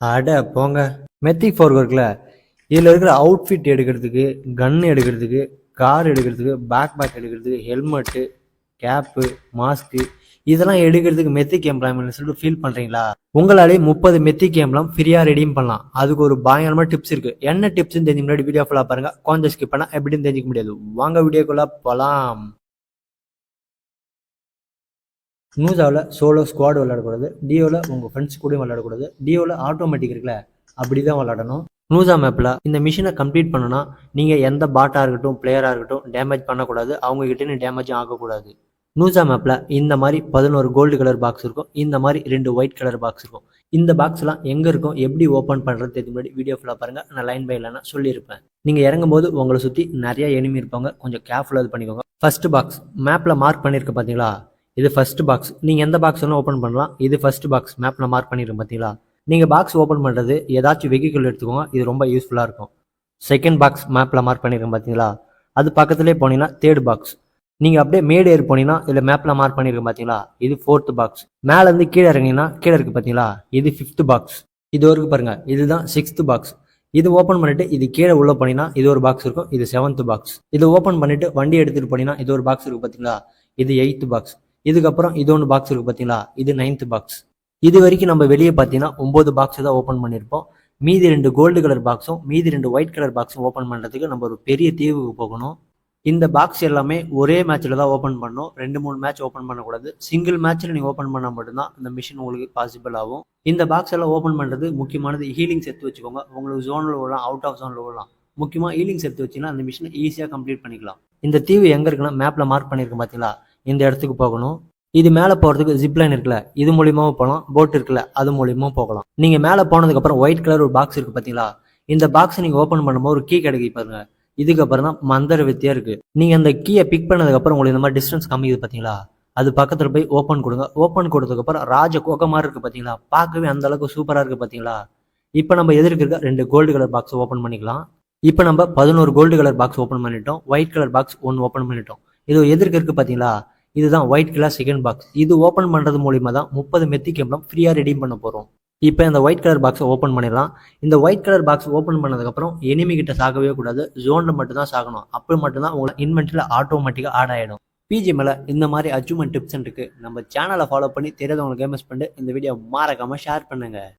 அட போங்க. மெத்திக் ஃபோர்க் இருக்குல்ல, இதில் இருக்கிற அவுட்ஃபிட் எடுக்கிறதுக்கு, கன் எடுக்கிறதுக்கு, கார் எடுக்கிறதுக்கு, பேக் எடுக்கிறதுக்கு, ஹெல்மெட்டு, கேப்பு, மாஸ்க்கு இதெல்லாம் எடுக்கிறதுக்கு மெத்திக் எம்ப்ளாய்மெண்ட் சொல்லிட்டு ஃபீல் பண்ணுறீங்களா? உங்களாலே 30 மெத்திக் எம்ப்ளாம் ஃப்ரீயாக ரெடீம் பண்ணலாம். அதுக்கு ஒரு பயங்கரமான டிப்ஸ் இருக்குது. என்ன டிப்ஸ்ன்னு தெரிஞ்சு முன்னாடி வீடியோ ஃபுல்லாக பாருங்கள். கொஞ்சம் ஸ்கிப் பண்ணால் எப்படின்னு தெரிஞ்சிக்க முடியாது. வாங்க வீடியோக்குள்ளே போகலாம். நூசாவில் சோலோ ஸ்குவாட் விளையாடக்கூடாது. டியோவில் உங்கள் ஃப்ரெண்ட்ஸ் கூட விளையாடக்கூடாது. டியோவில் ஆட்டோமேட்டிக் இருக்குல்ல, அப்படி தான் விளையாடணும். நூசா மேப்பில் இந்த மிஷினை கம்ப்ளீட் பண்ணணும்னா நீங்கள் எந்த பாட்டாக இருக்கட்டும், பிளேயராக இருக்கட்டும் டேமேஜ் பண்ணக்கூடாது. அவங்ககிட்ட டேமேஜும் ஆகக்கூடாது. நூசா மேப்பில் இந்த மாதிரி 11 கோல்டு கலர் பாக்ஸ் இருக்கும். இந்த மாதிரி 2 ஒயிட் கலர் பாக்ஸ் இருக்கும். இந்த பாக்ஸ்லாம் எங்கே இருக்கும், எப்படி ஓப்பன் பண்ணுறது தெரிஞ்ச முன்னாடி வீடியோ ஃபுல்லாக பாருங்கள். நான் லைன் பை லைனாக சொல்லியிருப்பேன். நீங்கள் இறங்கும்போது உங்களை சுற்றி நிறைய எனிமி இருப்பாங்க. கொஞ்சம் கேர்ஃபுல்லாக இது பண்ணிக்கோங்க. ஃபர்ஸ்ட் பாக்ஸ் மேப்பில் மார்க் பண்ணியிருக்க பார்த்தீங்களா, இது ஃபர்ஸ்ட் பாக்ஸ். நீங்கள் எந்த பாக்ஸ் வேணால் ஓப்பன் பண்ணலாம். இது ஃபர்ஸ்ட் பாக்ஸ் மேப்பில் மார்க் பண்ணியிருக்கேன் பார்த்தீங்களா. நீங்கள் பாக்ஸ் ஓப்பன் பண்ணுறது ஏதாச்சும் வெஹிக்கிள் எடுத்துக்கோங்க. இது ரொம்ப யூஸ்ஃபுல்லாக இருக்கும். செகண்ட் பாக்ஸ் மேப்பில் மார்க் பண்ணியிருக்கேன் பார்த்தீங்களா, அது பக்கத்துலேயே போனீங்கன்னா தேர்ட் பாக்ஸ். நீங்கள் அப்படியே மேடு ஏறி போனீங்கன்னா இதில் மேப்பில் மார்க் பண்ணியிருக்கேன் பார்த்தீங்களா, இது ஃபோர்த் பாக்ஸ். மேலேருந்து கீழே இறங்கினா கீழே இருக்குது பார்த்தீங்களா, இது ஃபிஃப்த் பாக்ஸ். இது வரைக்கும் பாருங்கள், இதுதான் சிக்ஸ்த் பாக்ஸ். இது ஓப்பன் பண்ணிட்டு இது கீழே உள்ள போனீங்கன்னா இது ஒரு பாக்ஸ் இருக்கும். இது செவன்த் பாக்ஸ். இது ஓப்பன் பண்ணிட்டு வண்டி எடுத்துகிட்டு போனீங்கன்னா இது ஒரு பாக்ஸ் இருக்குது பார்த்தீங்களா, இது எயித்து பாக்ஸ். இதுக்கப்புறம் இது ஒன்று பாக்ஸ் இருக்குது பார்த்தீங்களா, இது நைன்த் பாக்ஸ். இது வரைக்கும் நம்ம வெளியே பார்த்தீங்கன்னா 9 பாக்ஸ் தான் ஓப்பன் பண்ணியிருப்போம். மீதி 2 கோல்டு கலர் பாக்ஸும் மீதி 2 ஒயிட் கலர் பாக்ஸும் ஓப்பன் பண்ணுறதுக்கு நம்ம ஒரு பெரிய தீவுக்கு போகணும். இந்த பாக்ஸ் எல்லாமே ஒரே மேட்ச்சில் தான் ஓப்பன் பண்ணணும். 2-3 மேட்ச் ஓப்பன் பண்ணக்கூடாது. சிங்கிள் மேட்ச்சில் நீங்கள் ஓப்பன் பண்ணால் மட்டும்தான் இந்த மிஷின் உங்களுக்கு பாசிபிள் ஆகும். இந்த பாக்ஸ் எல்லாம் ஓப்பன் பண்ணுறது முக்கியமானது ஹீலிங்ஸ் எடுத்து வச்சுக்கோங்க. உங்களுக்கு ஜோனில் விடலாம், அவுட் ஆஃப் ஜோனில் விடலாம். முக்கியமாக ஹீலிங்ஸ் எடுத்து வச்சிங்கன்னா அந்த மிஷினை ஈஸியாக கம்ப்ளீட் பண்ணிக்கலாம். இந்த தீவு எங்கே இருக்குன்னா மேப்பில் மார்க் பண்ணியிருக்கேன் பார்த்தீங்களா, இந்த இடத்துக்கு போகணும். இது மேலே போகிறதுக்கு ஜிப்லைன் இருக்குல்ல, இது மூலியமாகவும் போகலாம். போட் இருக்குல்ல, அது மூலியமாகவும் போகலாம். நீங்கள் மேலே போனதுக்கப்புறம் ஒயிட் கலர் ஒரு பாக்ஸ் இருக்குது பார்த்தீங்களா, இந்த பாக்ஸை நீங்கள் ஓப்பன் பண்ணும்போது ஒரு கீ கிடைக்கி பாருங்க. இதுக்கப்புறம் தான் மந்திர வித்தியா இருக்குது. நீங்கள் அந்த கீயை பிக் பண்ணதுக்கப்புறம் உங்களுக்கு இந்த மாதிரி டிஸ்டன்ஸ் கம்மிக்குது பார்த்தீங்களா, அது பக்கத்தில் போய் ஓப்பன் கொடுங்க. ஓப்பன் கொடுத்ததுக்கப்புறம் ராஜ கோக மாதிரி இருக்குது பார்த்தீங்களா, பார்க்கவே அந்த அளவுக்கு சூப்பராக இருக்குது பார்த்தீங்களா. இப்போ நம்ம எதிர்க்கு இருக்க 2 கோல்டு கலர் பாக்ஸ் ஓப்பன் பண்ணிக்கலாம். இப்போ நம்ம 11 கோல்டு கலர் பாக்ஸ் ஓப்பன் பண்ணிட்டோம். ஒயிட் கலர் பாக்ஸ் 1 ஓப்பன் பண்ணிட்டோம். இது எதிர்க்கு இருக்குது பார்த்தீங்களா, இதுதான் ஒயிட் கலர் செகண்ட் பாக்ஸ். இது ஓப்பன் பண்ணுறது மூலிமா தான் 30 மெத்திக் எம்ப்ளம் ஃப்ரீயாக ரெடீம் பண்ண போகிறோம். இப்போ இந்த ஒயிட் கலர் பாக்ஸை ஓப்பன் பண்ணிடலாம். இந்த ஒயிட் கலர் பாக்ஸ் ஓப்பன் பண்ணதுக்கப்புறம் எனிமி கிட்ட சாகவே கூடாது. ஜோனில் மட்டும்தான் சாகணும். அப்போ மட்டும்தான் உங்களை இன்வென்ட்ரியில் ஆட்டோமேட்டிக்காக ஆட் ஆகிடும். பிஜி மேலே இந்த மாதிரி அச்சீவ்மெண்ட் டிப்ஸ் இருக்குது. நம்ம சேனலை ஃபாலோ பண்ணி தெரியாதவங்களுக்கு கேமஸ் பண்ணிட்டு இந்த வீடியோ மறக்காமல் ஷேர் பண்ணுங்கள்.